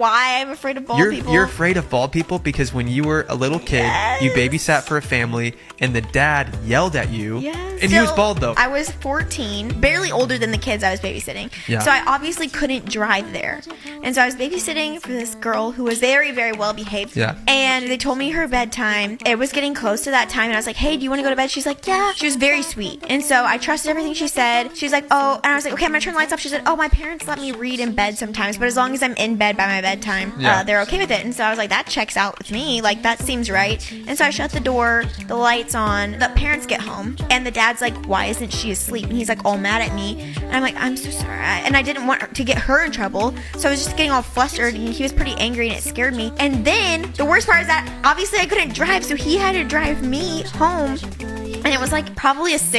why I'm afraid of bald people. You're afraid of bald people because when you were a little kid, you babysat for a family, and the dad yelled at you. Yes. And he was bald, though. I was 14, barely older than the kids I was babysitting. Yeah. So I obviously couldn't drive there. And so I was babysitting for this girl who was very, very well behaved. Yeah. And they told me her bedtime. It was getting close to that time, and I was like, hey, do you want to go to bed? She's like, yeah. She was very sweet. And so I trusted everything she said. She's like, oh, and I was like, okay, I'm going to turn the lights off. She said, oh, my parents let me read in bed sometimes, but as long as I'm in bed by my bedtime, they're okay with it. And so I was like, that checks out with me. Like, that seems right. And so I shut the door, the lights on, the parents get home, and the dad's like, why isn't she asleep? And he's like all mad at me. And I'm like, I'm so sorry. And I didn't want to get her in trouble. So I was just getting all flustered, and he was pretty angry, and it scared me. And then the worst part is that obviously I couldn't drive, so he had to drive me home. And it was like probably a 6